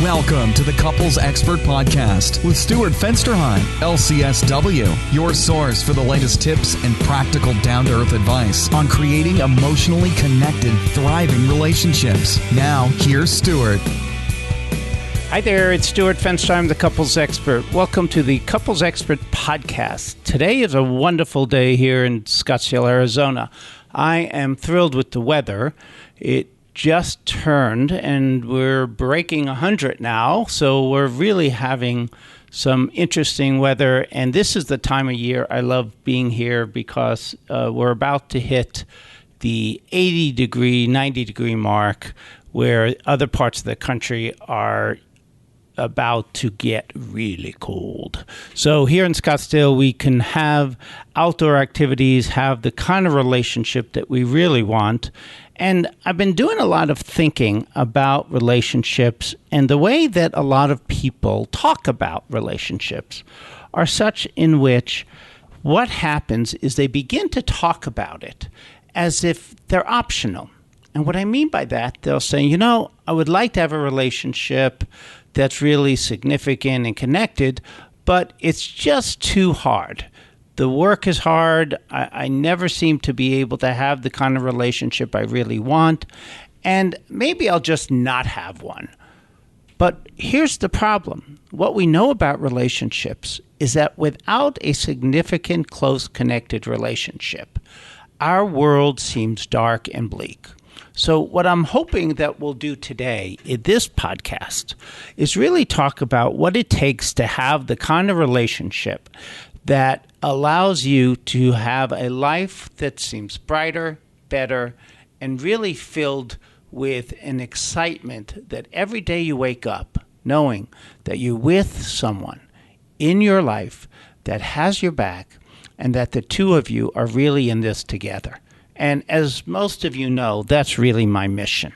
Welcome to the Couples Expert Podcast with Stuart Fensterheim, LCSW, your source for the latest tips and practical down-to-earth advice on creating emotionally connected, thriving relationships. Now, here's Stuart. Hi there, it's Stuart Fensterheim, the Couples Expert. Welcome to the Couples Expert Podcast. Today is a wonderful day here in Scottsdale, Arizona. I am thrilled with the weather. It just turned and we're breaking 100 now, so we're really having some interesting weather. And this is the time of year I love being here because we're about to hit the 80 degree, 90 degree mark where other parts of the country are about to get really cold. So here in Scottsdale, we can have outdoor activities, have the kind of relationship that we really want. And I've been doing a lot of thinking about relationships, and the way that a lot of people talk about relationships are such in which what happens is they begin to talk about it as if they're optional. And what I mean by that, they'll say, I would like to have a relationship that's really significant and connected, but it's just too hard. The work is hard. I never seem to be able to have the kind of relationship I really want, and maybe I'll just not have one. But here's the problem. What we know about relationships is that without a significant, close, connected relationship, our world seems dark and bleak. So what I'm hoping that we'll do today in this podcast is really talk about what it takes to have the kind of relationship that allows you to have a life that seems brighter, better, and really filled with an excitement that every day you wake up knowing that you're with someone in your life that has your back and that the two of you are really in this together. And as most of you know, that's really my mission.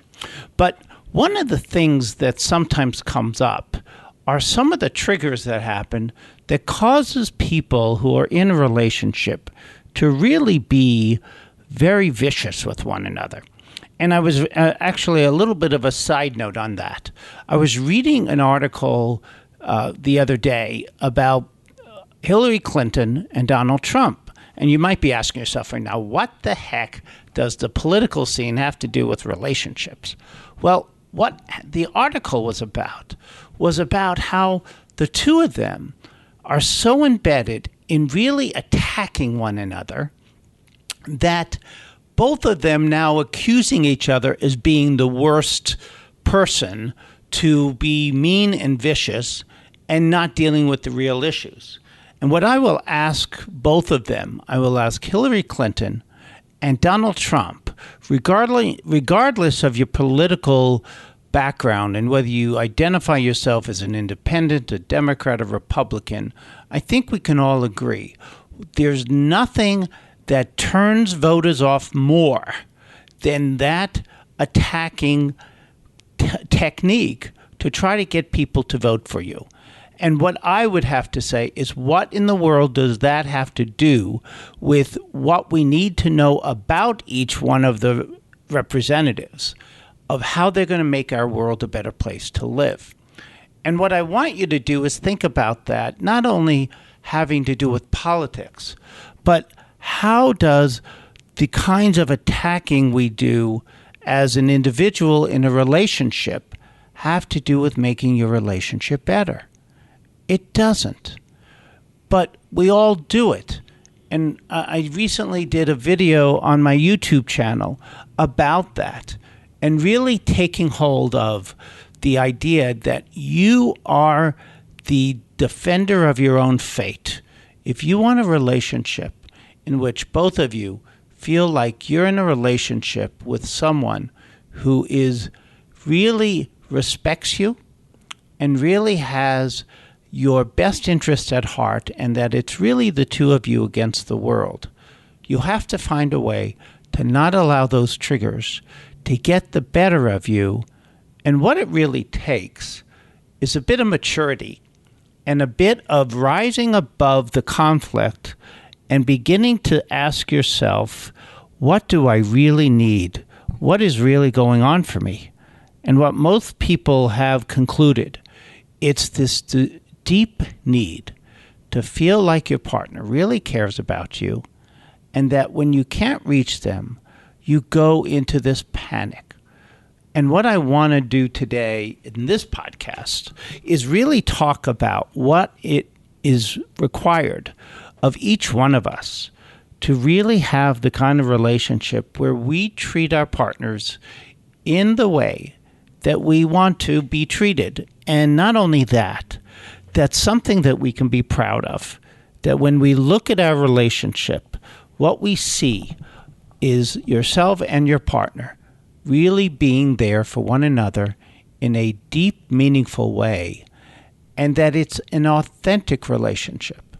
But one of the things that sometimes comes up are some of the triggers that happen that causes people who are in a relationship to really be very vicious with one another. And I was actually a little bit of a side note on that. I was reading an article the other day about Hillary Clinton and Donald Trump. And you might be asking yourself right now, what the heck does the political scene have to do with relationships? Well, what the article was about how the two of them are so embedded in really attacking one another that both of them now accusing each other as being the worst person to be mean and vicious and not dealing with the real issues. And what I will ask both of them, I will ask Hillary Clinton and Donald Trump, regardless of your political background and whether you identify yourself as an independent, a Democrat, a Republican, I think we can all agree there's nothing that turns voters off more than that attacking technique to try to get people to vote for you. And what I would have to say is, what in the world does that have to do with what we need to know about each one of the representatives of how they're going to make our world a better place to live? And what I want you to do is think about that, not only having to do with politics, but how does the kinds of attacking we do as an individual in a relationship have to do with making your relationship better? It doesn't. But we all do it. And I recently did a video on my YouTube channel about that and really taking hold of the idea that you are the defender of your own fate. If you want a relationship in which both of you feel like you're in a relationship with someone who really respects you and really has your best interest at heart, and that it's really the two of you against the world, you have to find a way to not allow those triggers to get the better of you. And what it really takes is a bit of maturity and a bit of rising above the conflict and beginning to ask yourself, what do I really need? What is really going on for me? And what most people have concluded, it's this deep need to feel like your partner really cares about you, and that when you can't reach them, you go into this panic. And what I want to do today in this podcast is really talk about what it is required of each one of us to really have the kind of relationship where we treat our partners in the way that we want to be treated. And not only that, that's something that we can be proud of. That when we look at our relationship, what we see is yourself and your partner really being there for one another in a deep, meaningful way, and that it's an authentic relationship,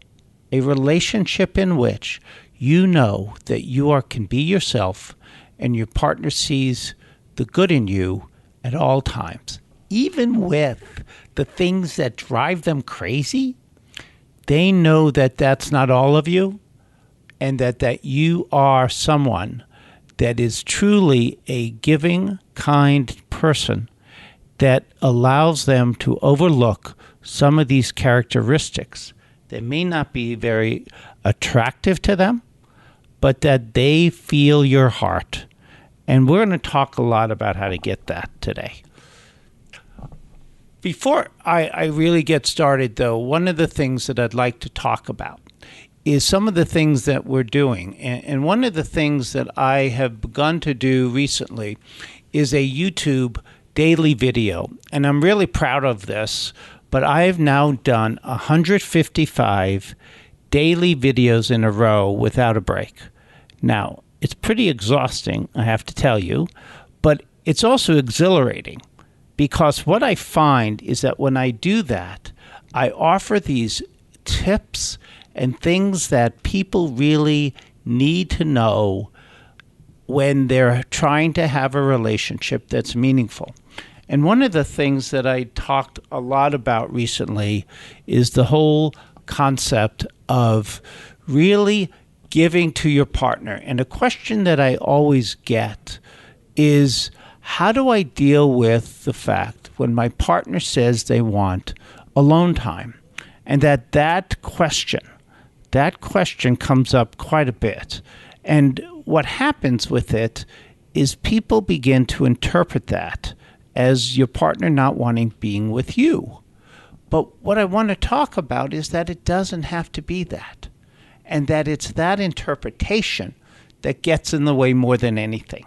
a relationship in which you know that you can be yourself and your partner sees the good in you at all times. Even with the things that drive them crazy, they know that that's not all of you, and that you are someone that is truly a giving, kind person that allows them to overlook some of these characteristics that may not be very attractive to them, but that they feel your heart. And we're going to talk a lot about how to get that today. Before I really get started, though, one of the things that I'd like to talk about is some of the things that we're doing. And one of the things that I have begun to do recently is a YouTube daily video. And I'm really proud of this, but I've now done 155 daily videos in a row without a break. Now, it's pretty exhausting, I have to tell you, but it's also exhilarating, because what I find is that when I do that, I offer these tips and things that people really need to know when they're trying to have a relationship that's meaningful. And one of the things that I talked a lot about recently is the whole concept of really giving to your partner. And a question that I always get is, how do I deal with the fact when my partner says they want alone time? And that question comes up quite a bit. And what happens with it is people begin to interpret that as your partner not wanting being with you. But what I want to talk about is that it doesn't have to be that. And that it's that interpretation that gets in the way more than anything.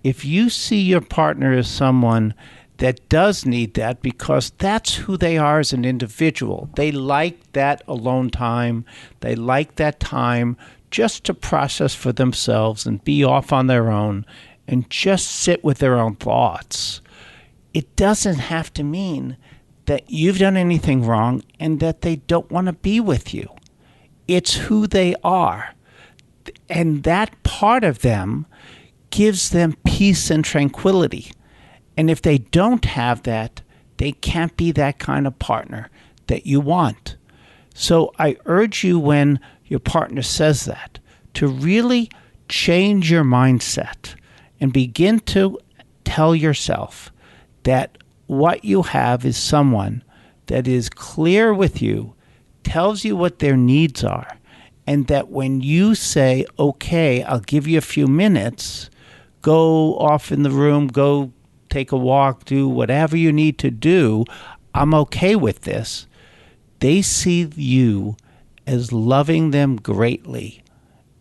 If you see your partner as someone that does need that because that's who they are as an individual, they like that alone time, they like that time just to process for themselves and be off on their own and just sit with their own thoughts, it doesn't have to mean that you've done anything wrong and that they don't want to be with you. It's who they are. And that part of them gives them peace and tranquility. And if they don't have that, they can't be that kind of partner that you want. So I urge you, when your partner says that, to really change your mindset and begin to tell yourself that what you have is someone that is clear with you, tells you what their needs are, and that when you say, okay, I'll give you a few minutes, go off in the room, go take a walk, do whatever you need to do, I'm okay with this. They see you as loving them greatly,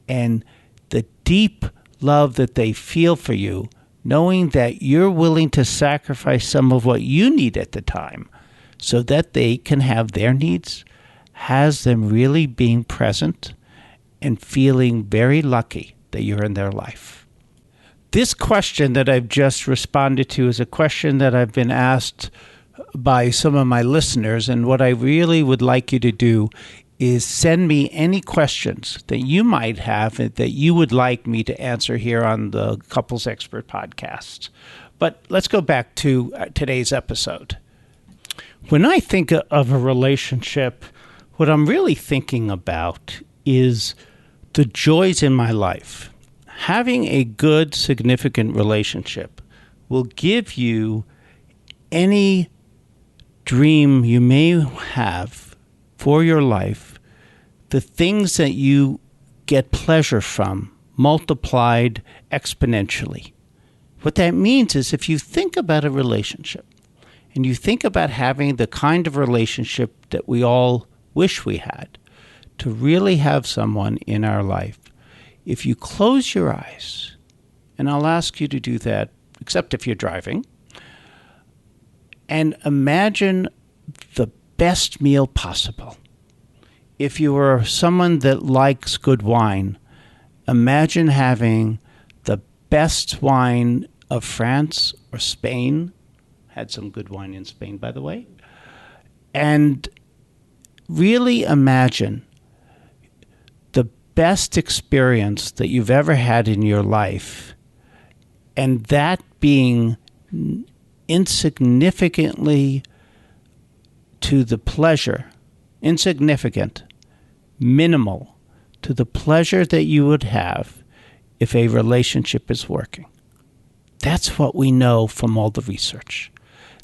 and the deep love that they feel for you, knowing that you're willing to sacrifice some of what you need at the time so that they can have their needs, has them really being present and feeling very lucky that you're in their life. This question that I've just responded to is a question that I've been asked by some of my listeners, and what I really would like you to do is send me any questions that you might have that you would like me to answer here on the Couples Expert podcast. But let's go back to today's episode. When I think of a relationship, what I'm really thinking about is the joys in my life. Having a good, significant relationship will give you any dream you may have for your life, the things that you get pleasure from multiplied exponentially. What that means is if you think about a relationship and you think about having the kind of relationship that we all wish we had, to really have someone in our life, if you close your eyes, and I'll ask you to do that, except if you're driving, and imagine the best meal possible. If you are someone that likes good wine, imagine having the best wine of France or Spain. Had some good wine in Spain, by the way. And really imagine the best experience that you've ever had in your life, and that being insignificantly to the pleasure, insignificant, minimal to the pleasure that you would have if a relationship is working. That's what we know from all the research,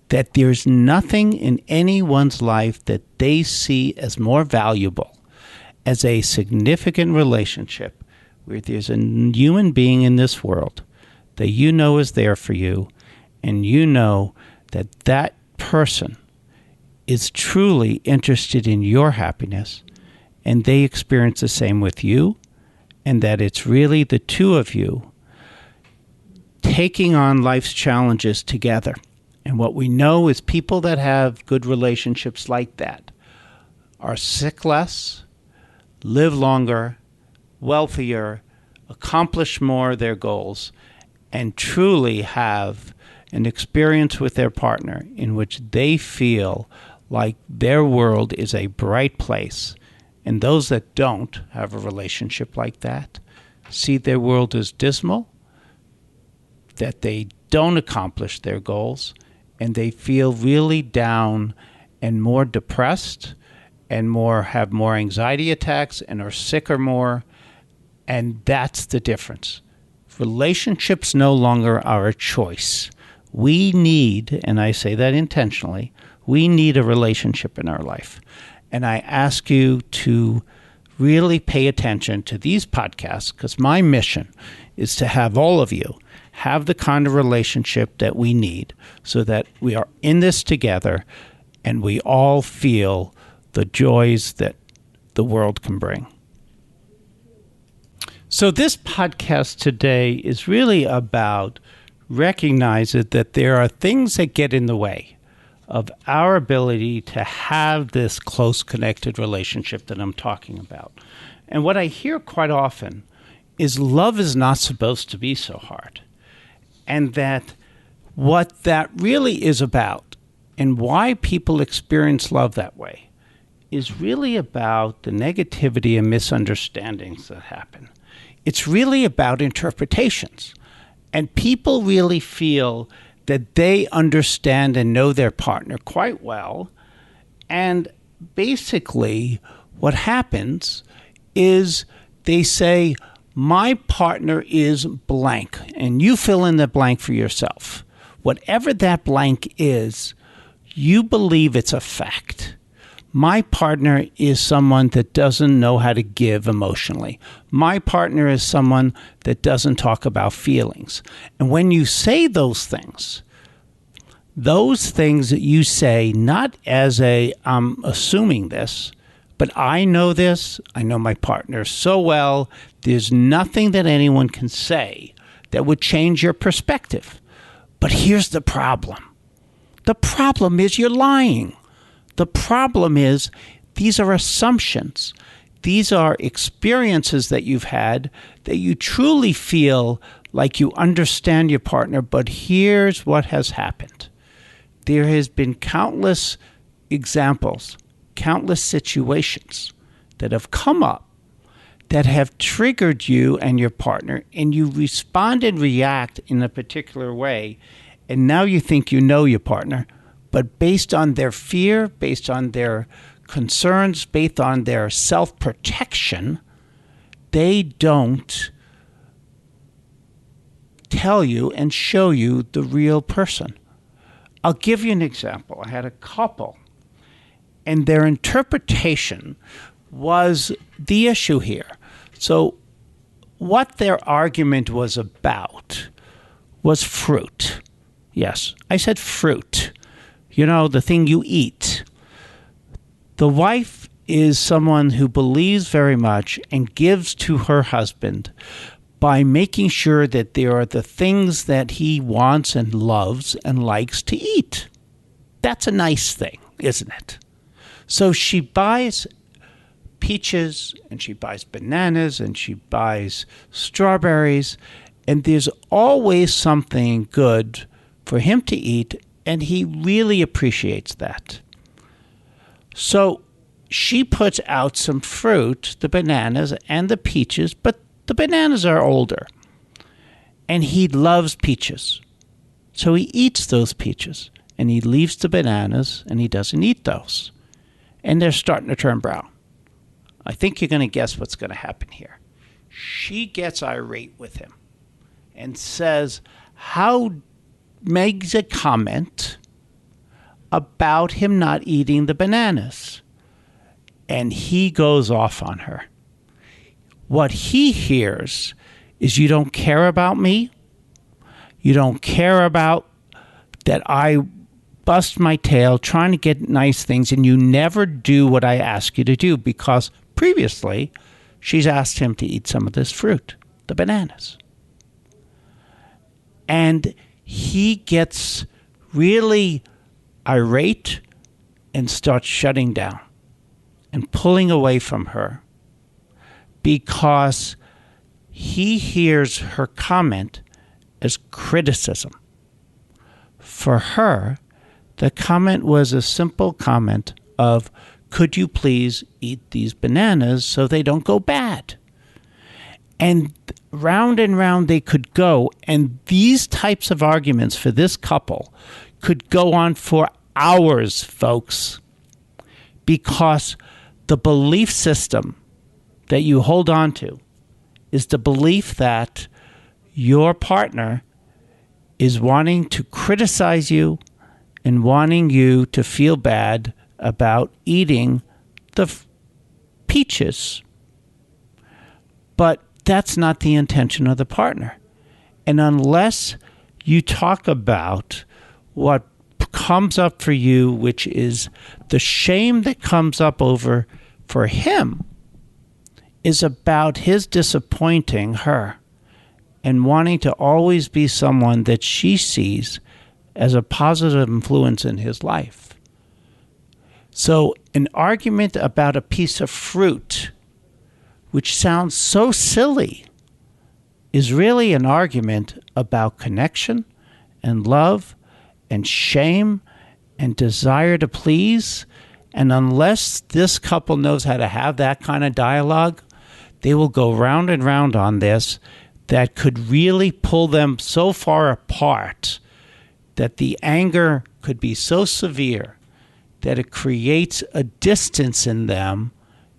that there's nothing in anyone's life that they see as more valuable as a significant relationship where there's a human being in this world that you know is there for you, and you know that that person is truly interested in your happiness, and they experience the same with you, and that it's really the two of you taking on life's challenges together. And what we know is people that have good relationships like that are sick less, live longer, wealthier, accomplish more of their goals, and truly have an experience with their partner in which they feel like their world is a bright place. And those that don't have a relationship like that see their world as dismal, that they don't accomplish their goals, and they feel really down and more depressed and have more anxiety attacks and are sicker more. And that's the difference. Relationships no longer are a choice. We need, and I say that intentionally, we need a relationship in our life. And I ask you to really pay attention to these podcasts, because my mission is to have all of you have the kind of relationship that we need so that we are in this together and we all feel the joys that the world can bring. So this podcast today is really about recognizing that there are things that get in the way of our ability to have this close connected relationship that I'm talking about. And what I hear quite often is love is not supposed to be so hard. And that what that really is about and why people experience love that way is really about the negativity and misunderstandings that happen. It's really about interpretations. And people really feel that they understand and know their partner quite well. And basically what happens is they say, my partner is blank, and you fill in the blank for yourself. Whatever that blank is, you believe it's a fact. My partner is someone that doesn't know how to give emotionally. My partner is someone that doesn't talk about feelings. And when you say those things that you say not as I'm assuming this, but I know this, I know my partner so well, there's nothing that anyone can say that would change your perspective. But here's the problem. The problem is you're lying. The problem is these are assumptions. These are experiences that you've had that you truly feel like you understand your partner, but here's what has happened. There has been countless examples, countless situations that have come up that have triggered you and your partner, and you respond and react in a particular way, and now you think you know your partner, but based on their fear, based on their concerns, based on their self-protection, they don't tell you and show you the real person. I'll give you an example. I had a couple, and their interpretation was the issue here. So what their argument was about was fruit. Yes, I said fruit. The thing you eat. The wife is someone who believes very much and gives to her husband by making sure that there are the things that he wants and loves and likes to eat. That's a nice thing, isn't it? So she buys peaches, and she buys bananas, and she buys strawberries, and there's always something good for him to eat, and he really appreciates that. So she puts out some fruit, the bananas and the peaches, but the bananas are older, and he loves peaches. So he eats those peaches, and he leaves the bananas, and he doesn't eat those. And they're starting to turn brown. I think you're going to guess what's going to happen here. She gets irate with him and makes a comment about him not eating the bananas. And he goes off on her. What he hears is, you don't care about me. You don't care about that I bust my tail trying to get nice things, and you never do what I ask you to do, because previously she's asked him to eat some of this fruit, the bananas. And he gets really irate and starts shutting down and pulling away from her, because he hears her comment as criticism. For her, the comment was a simple comment of, could you please eat these bananas so they don't go bad? And round they could go. And these types of arguments for this couple could go on for hours, folks, because the belief system that you hold on to is the belief that your partner is wanting to criticize you and wanting you to feel bad about eating the peaches. But that's not the intention of the partner. And unless you talk about what comes up for you, which is the shame that comes up over for him, is about his disappointing her and wanting to always be someone that she sees as a positive influence in his life. So an argument about a piece of fruit, which sounds so silly, is really an argument about connection and love and shame and desire to please. And unless this couple knows how to have that kind of dialogue, they will go round and round on this that could really pull them so far apart that the anger could be so severe that it creates a distance in them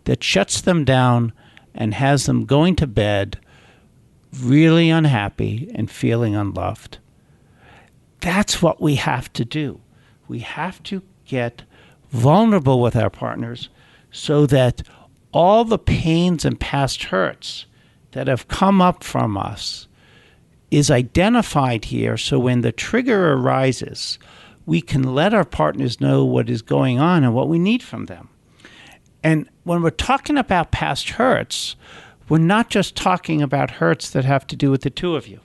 that shuts them down and has them going to bed really unhappy and feeling unloved. That's what we have to do. We have to get vulnerable with our partners so that all the pains and past hurts that have come up from us is identified here, so when the trigger arises, we can let our partners know what is going on and what we need from them. And when we're talking about past hurts, we're not just talking about hurts that have to do with the two of you.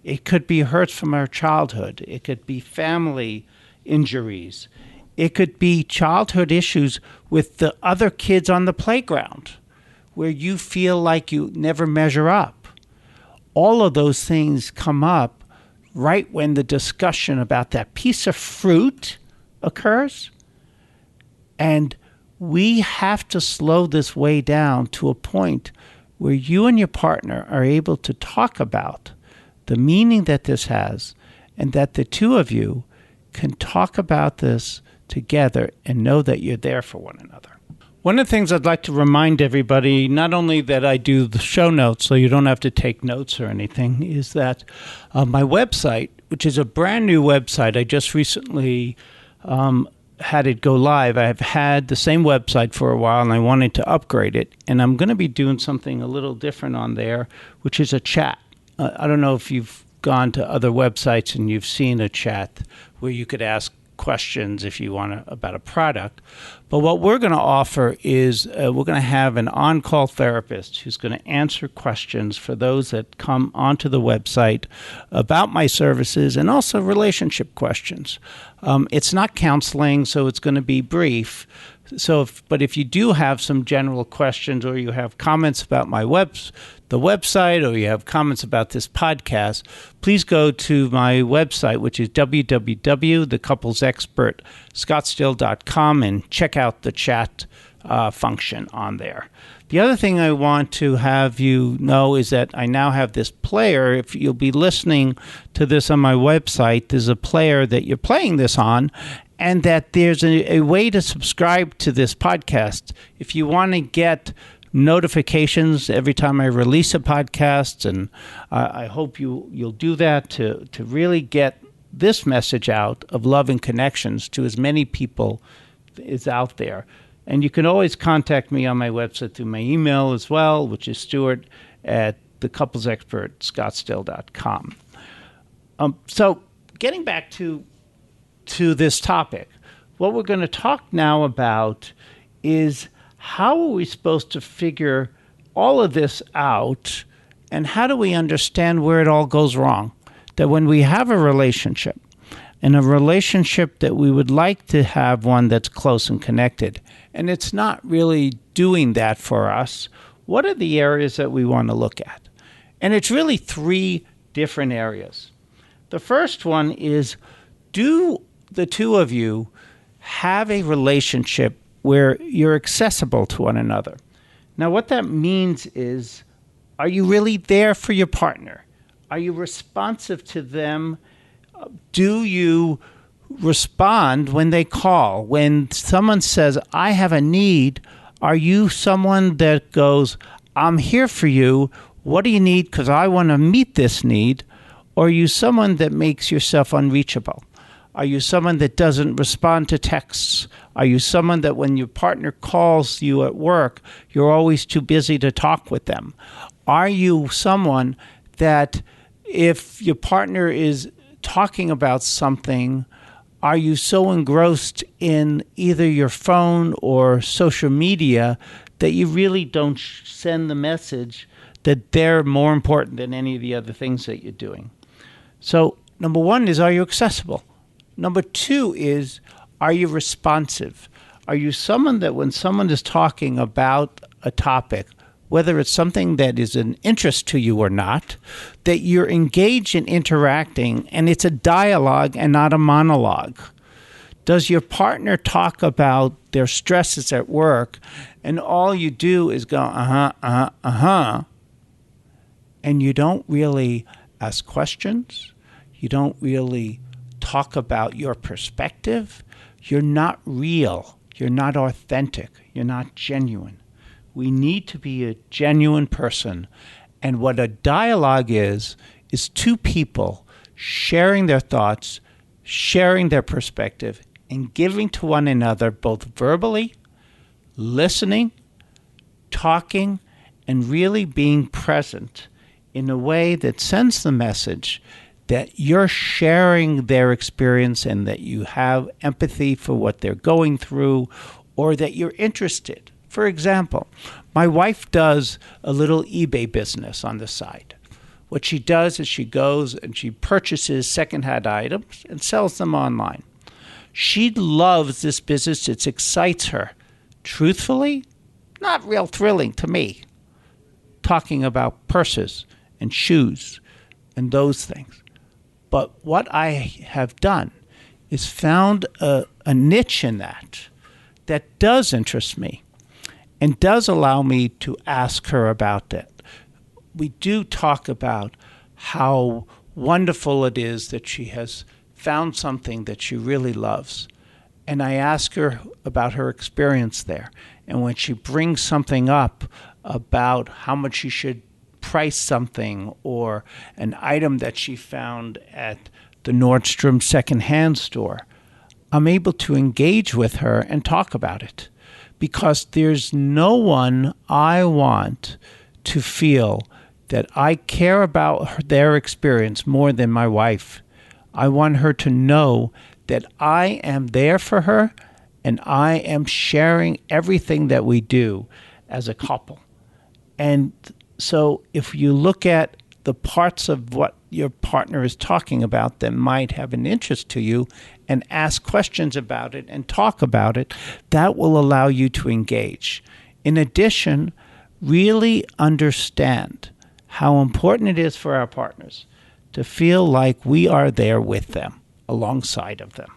It could be hurts from our childhood. It could be family injuries. It could be childhood issues with the other kids on the playground where you feel like you never measure up. All of those things come up right when the discussion about that piece of fruit occurs. And we have to slow this way down to a point where you and your partner are able to talk about the meaning that this has, and that the two of you can talk about this together and know that you're there for one another. One of the things I'd like to remind everybody, not only that I do the show notes so you don't have to take notes or anything, is that my website, which is a brand new website, I just recently had it go live. I've had the same website for a while and I wanted to upgrade it. And I'm going to be doing something a little different on there, which is a chat. I don't know if you've gone to other websites and you've seen a chat where you could ask questions if you want about a product. But what we're going to offer is we're going to have an on-call therapist who's going to answer questions for those that come onto the website about my services and also relationship questions. It's not counseling, so it's going to be brief. But if you do have some general questions or you have comments about the website, or you have comments about this podcast, please go to my website, which is www.thecouplesexpertscottsdale.com, and check out the chat function on there. The other thing I want to have you know is that I now have this player. If you'll be listening to this on my website, there's a player that you're playing this on, and that there's a way to subscribe to this podcast. If you want to get notifications every time I release a podcast, and I hope you'll do that to really get this message out of love and connections to as many people as out there. And you can always contact me on my website through my email as well, which is Stuart@thecouplesexpertscottsdale.com. So getting back to this topic, what we're going to talk now about is how are we supposed to figure all of this out, and how do we understand where it all goes wrong? That when we have a relationship, and a relationship that we would like to have one that's close and connected, and it's not really doing that for us, what are the areas that we want to look at? And it's really 3 different areas. The first one is, do the two of you have a relationship where you're accessible to one another? Now, what that means is, are you really there for your partner? Are you responsive to them? Do you respond when they call? When someone says, I have a need, are you someone that goes, I'm here for you. What do you need? Because I want to meet this need. Or are you someone that makes yourself unreachable? Are you someone that doesn't respond to texts? Are you someone that when your partner calls you at work, you're always too busy to talk with them? Are you someone that if your partner is talking about something, are you so engrossed in either your phone or social media that you really don't send the message that they're more important than any of the other things that you're doing? So number 1 is, are you accessible? Number 2 is, are you responsive? Are you someone that when someone is talking about a topic, whether it's something that is an interest to you or not, that you're engaged in interacting and it's a dialogue and not a monologue? Does your partner talk about their stresses at work and all you do is go, and you don't really ask questions? You don't really talk about your perspective? You're not real. You're not authentic. You're not genuine. We need to be a genuine person. And what a dialogue is 2 people sharing their thoughts, sharing their perspective, and giving to one another both verbally, listening, talking, and really being present in a way that sends the message that you're sharing their experience and that you have empathy for what they're going through, or that you're interested. For example, my wife does a little eBay business on the side. What she does is she goes and she purchases secondhand items and sells them online. She loves this business. It excites her. Truthfully, not real thrilling to me, talking about purses and shoes and those things. But what I have done is found a niche in that does interest me and does allow me to ask her about it. We do talk about how wonderful it is that she has found something that she really loves. and I ask her about her experience there. And when she brings something up about how much she should price something or an item that she found at the Nordstrom secondhand store, I'm able to engage with her and talk about it, because there's no one I want to feel that I care about their experience more than my wife. I want her to know that I am there for her and I am sharing everything that we do as a couple. And so if you look at the parts of what your partner is talking about that might have an interest to you and ask questions about it and talk about it, that will allow you to engage. In addition, really understand how important it is for our partners to feel like we are there with them, alongside of them.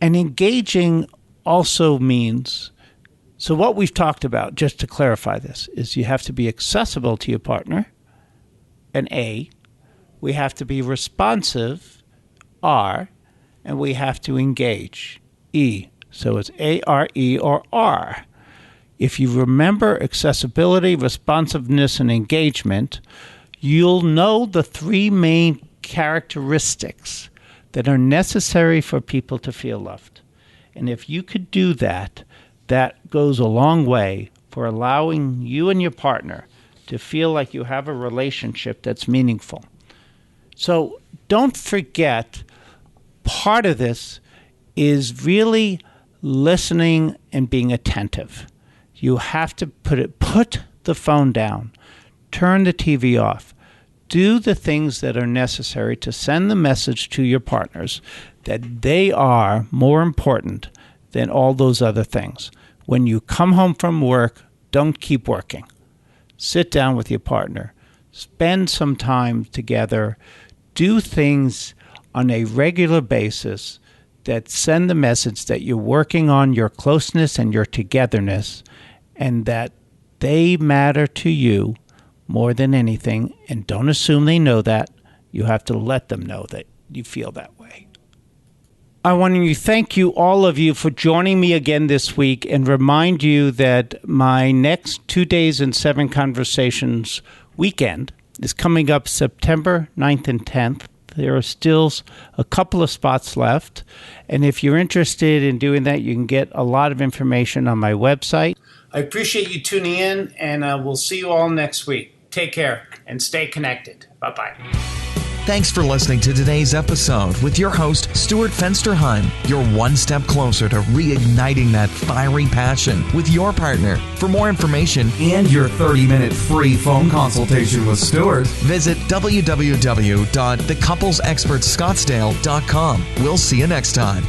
And engaging also means, so what we've talked about, just to clarify this, is you have to be accessible to your partner, an A. We have to be responsive, R. And we have to engage, E. So it's A-R-E or R. If you remember accessibility, responsiveness, and engagement, you'll know the three main characteristics that are necessary for people to feel loved. And if you could do that, that goes a long way for allowing you and your partner to feel like you have a relationship that's meaningful. So don't forget, part of this is really listening and being attentive. You have to put the phone down, turn the TV off, do the things that are necessary to send the message to your partners that they are more important than all those other things. When you come home from work, don't keep working. Sit down with your partner. Spend some time together. Do things on a regular basis that send the message that you're working on your closeness and your togetherness, and that they matter to you more than anything. And don't assume they know that. You have to let them know that you feel that way. I want to thank you, all of you, for joining me again this week, and remind you that my next 2 days and 7 conversations weekend is coming up September 9th and 10th. There are still a couple of spots left. And if you're interested in doing that, you can get a lot of information on my website. I appreciate you tuning in, and we'll see you all next week. Take care and stay connected. Bye-bye. Thanks for listening to today's episode with your host, Stuart Fensterheim. You're one step closer to reigniting that fiery passion with your partner. For more information and your 30-minute free phone consultation with Stuart, visit www.thecouplesexpertscottsdale.com. We'll see you next time.